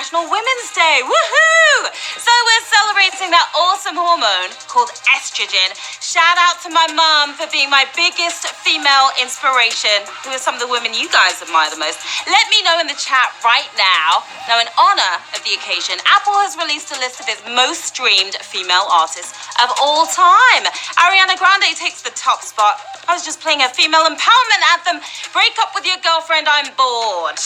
International Women's Day. Woohoo! So we're celebrating that awesome hormone called estrogen. Shout out to my mom for being my biggest female inspiration. Who are some of the women you guys admire the most? Let me know in the chat right now. Now, in honor of the occasion, Apple has released a list of its most streamed female artists of all time. Ariana Grande takes the top spot. I was just playing a female empowerment anthem. Break up with your girlfriend, I'm bored.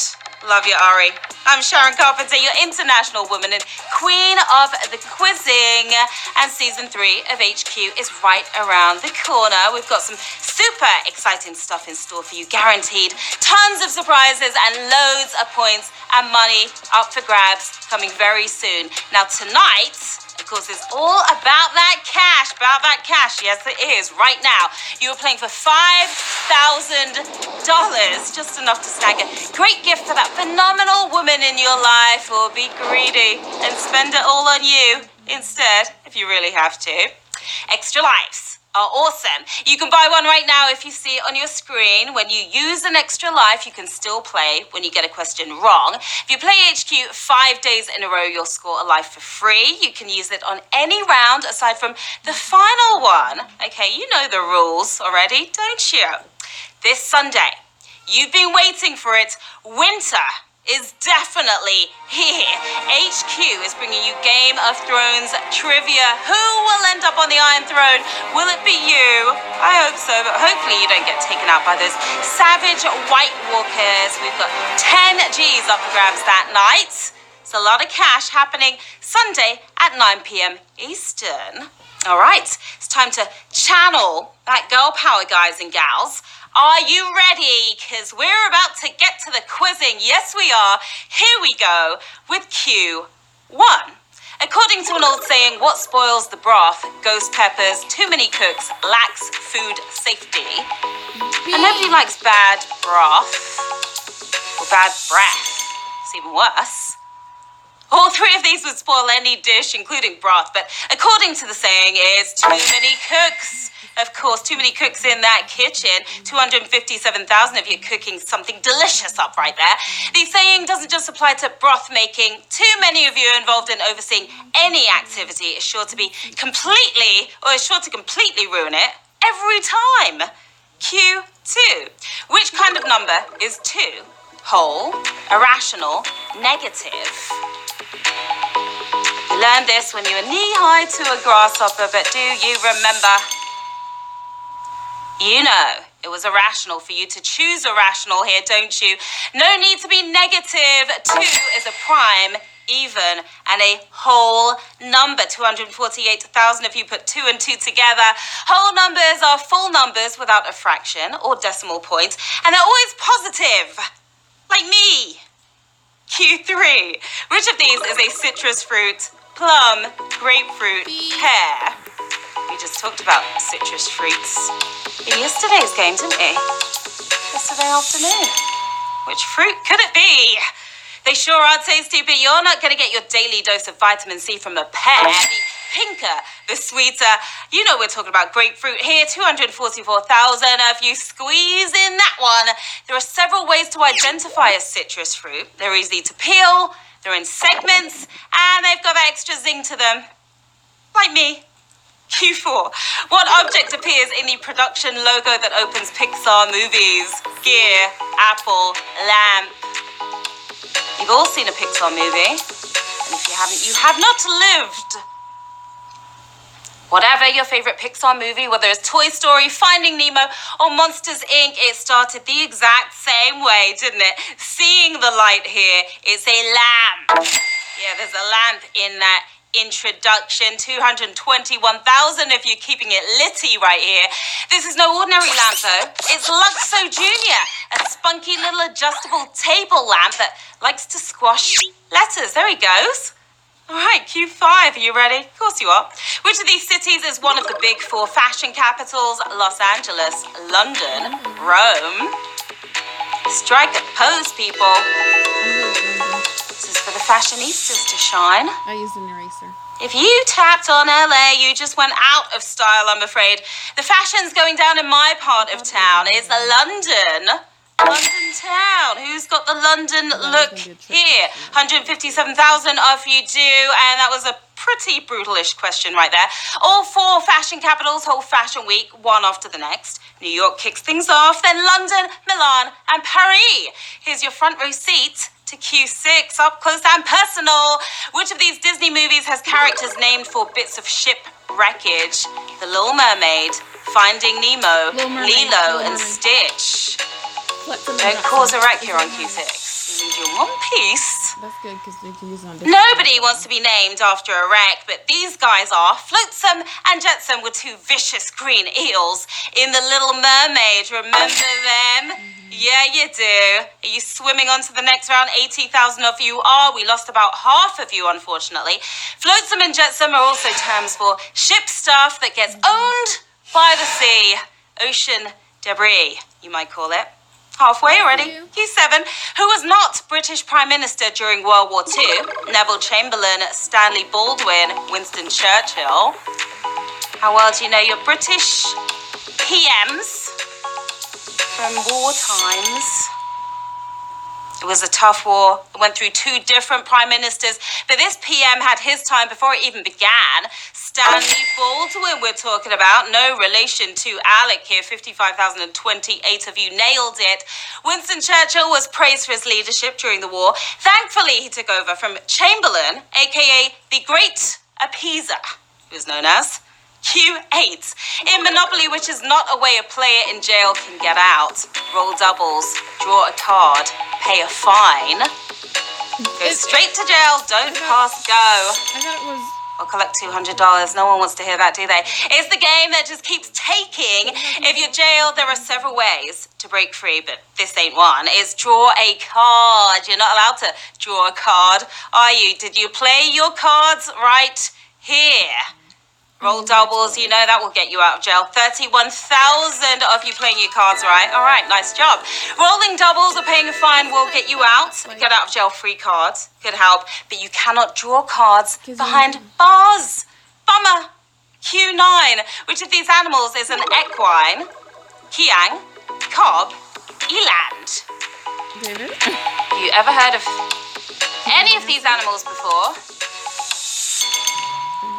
Love you, Ari. I'm Sharon Carpenter, your international woman and queen of the quizzing. And season 3 of HQ is right around the corner. We've got some super exciting stuff in store for you, guaranteed. Tons of surprises and loads of points and money up for grabs coming very soon. Now tonight, of course, it's all about that cash. Yes, it is. Right now, you are playing for $5,000. Just enough to snag a great gift for that phenomenal woman in your life, or be greedy and spend it all on you instead, if you really have to. Extra lives are awesome. You can buy one right now if you see it on your screen. When you use an extra life, you can still play when you get a question wrong. If you play HQ 5 days in a row, you'll score a life for free. You can use it on any round aside from the final one. Okay, you know the rules already, don't you? This Sunday, you've been waiting for it. Winter is definitely here. HQ is bringing you Game of Thrones trivia. Who will end up on the Iron Throne? Will it be you? I hope so, but hopefully you don't get taken out by those savage White Walkers. We've got 10 G's up for grabs that night. It's a lot of cash happening Sunday at 9 p.m. Eastern. All right, it's time to channel that girl power, guys and gals. Are you ready? Because we're about to get to the quizzing. Yes, we are. Here we go with Q1. According to an old saying, what spoils the broth? Ghost peppers. Too many cooks. Lacks food safety. And nobody likes bad broth or bad breath. It's even worse. All 3 of these would spoil any dish, including broth. But according to the saying is too many cooks. Of course, too many cooks in that kitchen. 257,000 of you cooking something delicious up right there. The saying doesn't just apply to broth making. Too many of you involved in overseeing any activity is sure to completely ruin it every time. Q2. Which kind of number is 2? Whole, irrational, negative. You learned this when you were knee-high to a grasshopper, but do you remember? You know, it was irrational for you to choose irrational here, don't you? No need to be negative. 2 is a prime, even, and a whole number. 248,000 if you put 2 and 2 together. Whole numbers are full numbers without a fraction or decimal point, and they're always positive, like me. Q3. Which of these is a citrus fruit? Plum, grapefruit, pear. We just talked about citrus fruits in yesterday's game, didn't we? Yesterday afternoon. Which fruit could it be? They sure are tasty, but you're not going to get your daily dose of vitamin C from a pear. The pinker, the sweeter. You know we're talking about grapefruit here. 244,000. If you squeeze in that one, there are several ways to identify a citrus fruit. They're easy to peel, they're in segments, and they've got that extra zing to them. Like me. Q4. What object appears in the production logo that opens Pixar movies? Gear, apple, lamp. You've all seen a Pixar movie. And if you haven't, you have not lived. Whatever your favorite Pixar movie, whether it's Toy Story, Finding Nemo, or Monsters, Inc., it started the exact same way, didn't it? Seeing the light here, it's a lamp. Yeah, there's a lamp in that introduction. 221,000 if you're keeping it litty right here. This is no ordinary lamp though. It's Luxo Junior, a spunky little adjustable table lamp that likes to squash letters. There he goes. All right, Q5, are you ready? Of course you are. Which of these cities is one of the big 4 fashion capitals? Los Angeles, London, Rome. Strike a pose, people. This is for the fashionistas to shine. I used an eraser. If you tapped on LA, you just went out of style, I'm afraid. The fashion's going down in my part of town. It's London. London town. Who's got the London look here? 157,000 of you do, and that was a pretty brutalish question right there. All four fashion capitals hold Fashion Week, one after the next. New York kicks things off, then London, Milan, and Paris. Here's your front row seat to Q6, up close and personal. Which of these Disney movies has characters named for bits of ship wreckage? The Little Mermaid, Finding Nemo, Lilo, and Stitch. Don't cause a wreck here on Q6. You need your one piece. That's good because they can use it on different. Nobody wants to be named after a wreck, but these guys are. Flotsam and Jetsam were two vicious green eels in The Little Mermaid. Remember them? Yeah, you do. Are you swimming on to the next round? 80,000 of you are. We lost about half of you, unfortunately. Flotsam and Jetsam are also terms for ship stuff that gets owned by the sea. Ocean debris, you might call it. Halfway already. Q7. Who was not British Prime Minister during World War II? Neville Chamberlain, Stanley Baldwin, Winston Churchill. How well do you know your British PMs from war times? It was a tough war. It went through two different prime ministers, but this PM had his time before it even began. Stanley Baldwin we're talking about. No relation to Alec here. 55,028 of you nailed it. Winston Churchill was praised for his leadership during the war. Thankfully, he took over from Chamberlain, aka the Great Appeaser, who is known as Q8. In Monopoly, which is not a way a player in jail can get out. Roll doubles, draw a card, pay a fine. Go straight to jail, don't pass go. I thought it was... Or collect $200. No one wants to hear that, do they? It's the game that just keeps taking. If you're jailed, there are several ways to break free, but this ain't one. It's draw a card. You're not allowed to draw a card, are you? Did you play your cards right here? Roll doubles, you know that will get you out of jail. 31,000 of you playing your cards right. All right, nice job. Rolling doubles or paying a fine will get you out. Get out of jail free cards could help, but you cannot draw cards behind bars. Bummer. Q9. Which of these animals is an equine? Kiang, cob, eland. David? Have you ever heard of any of these animals before?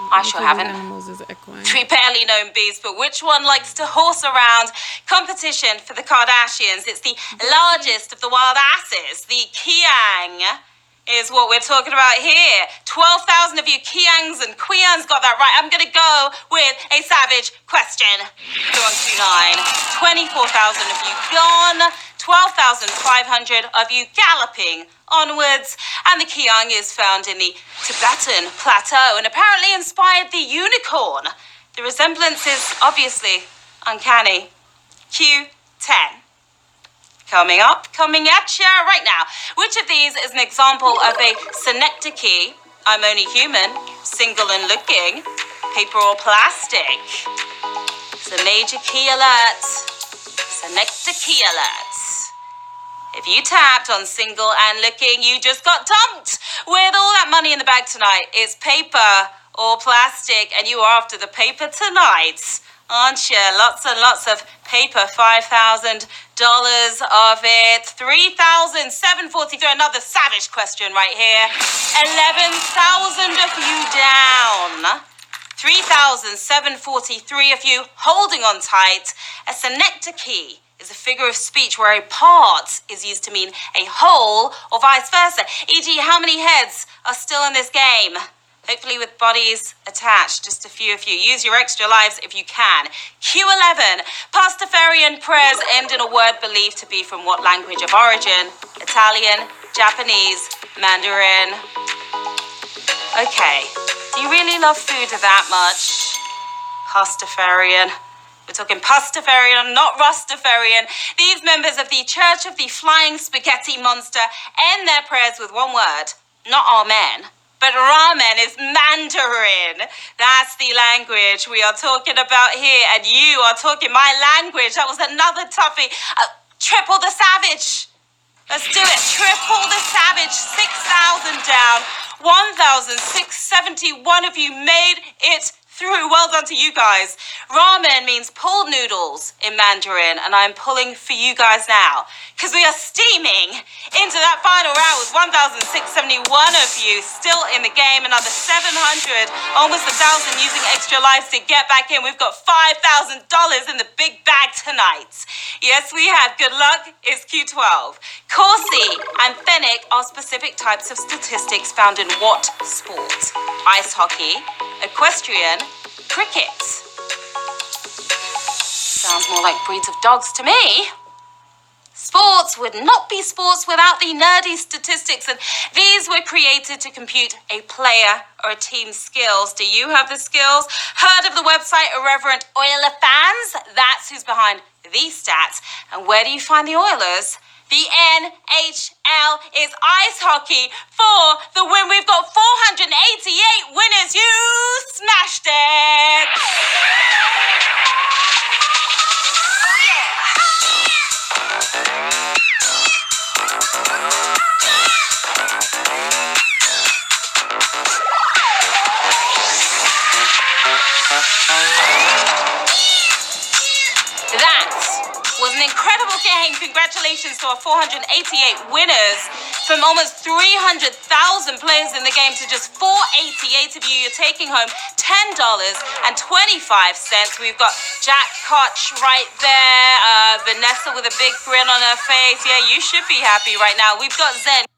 I sure haven't. Animals is equine. Three barely known beasts, but which one likes to horse around? Competition for the Kardashians. It's the largest of the wild asses. The Kiang is what we're talking about here. 12,000 of you Kiangs and Queans got that right. I'm going to go with a savage question. Go on Q9. 24,000 of you gone. 12,500 of you galloping onwards. And the Kiang is found in the Tibetan plateau and apparently inspired the unicorn. The resemblance is obviously uncanny. Q10. Coming up, coming at ya right now. Which of these is an example of a synecdoche? I'm only human, single and looking, paper or plastic? It's a major key alert. Synecdoche alert. If you tapped on single and looking, you just got dumped with all that money in the bag tonight. It's paper or plastic, and you are after the paper tonight, aren't you? Lots and lots of paper, $5,000 of it. 3,743, another savage question right here. 11,000 of you down. 3,743 of you holding on tight. A synecdoche is a figure of speech where a part is used to mean a whole or vice versa. E.g., how many heads are still in this game? Hopefully with bodies attached, just a few of you. Use your extra lives if you can. Q11. Pastafarian prayers end in a word believed to be from what language of origin? Italian, Japanese, Mandarin. Okay. Do you really love food that much? Pastafarian. We're talking Pastafarian, not Rastafarian. These members of the Church of the Flying Spaghetti Monster end their prayers with one word. Not amen, but ramen is Mandarin. That's the language we are talking about here, and you are talking my language. That was another toughie. Triple the savage. Let's do it. Triple the savage. 6,000 down. 1,671 of you made it through. Well done to you guys. Ramen means pulled noodles in Mandarin, and I'm pulling for you guys now because we are steaming into that final round with 1,671 of you still in the game. Another 700, almost 1,000 using extra lives to get back in. We've got $5,000 in the big bag tonight. Yes, we have. Good luck. It's Q12. Corsi and Fennec are specific types of statistics found in what sport? Ice hockey, equestrian, cricket. Sounds more like breeds of dogs to me. Sports would not be sports without the nerdy statistics, and these were created to compute a player or a team's skills. Do you have the skills? Heard of the website Irreverent Oiler Fans? That's who's behind these stats. And where do you find the Oilers? The NHL is ice hockey for the win. We've got 488 winners. You smashed it. That was an incredible game. Congratulations to our 488 winners from almost 300,000 players in the game to just 488 of you. You're taking home $10.25. We've got Jack Koch right there, Vanessa with a big grin on her face. Yeah, you should be happy right now. We've got Zen.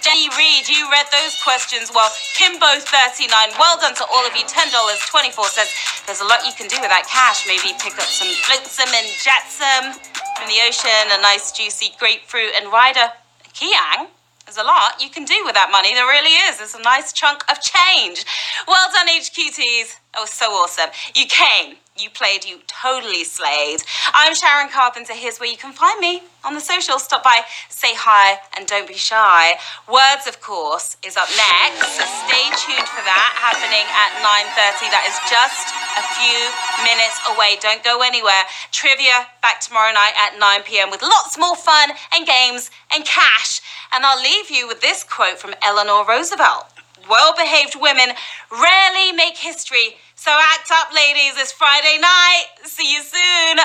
Jenny Reed, you read those questions well. Kimbo39, well done to all of you. $10.24. There's a lot you can do with that cash. Maybe pick up some flotsam and jetsam from the ocean, a nice juicy grapefruit and rider Kiang. There's a lot you can do with that money. There really is. It's a nice chunk of change. Well done, HQTs. That was so awesome. You came. You played, you totally slayed. I'm Sharon Carpenter. Here's where you can find me on the socials. Stop by, say hi, and don't be shy. Words, of course, is up next, so stay tuned for that, happening at 9:30. That is just a few minutes away. Don't go anywhere. Trivia back tomorrow night at 9 p.m. with lots more fun and games and cash. And I'll leave you with this quote from Eleanor Roosevelt. Well-behaved women rarely make history. So act up, ladies. It's Friday night. See you soon.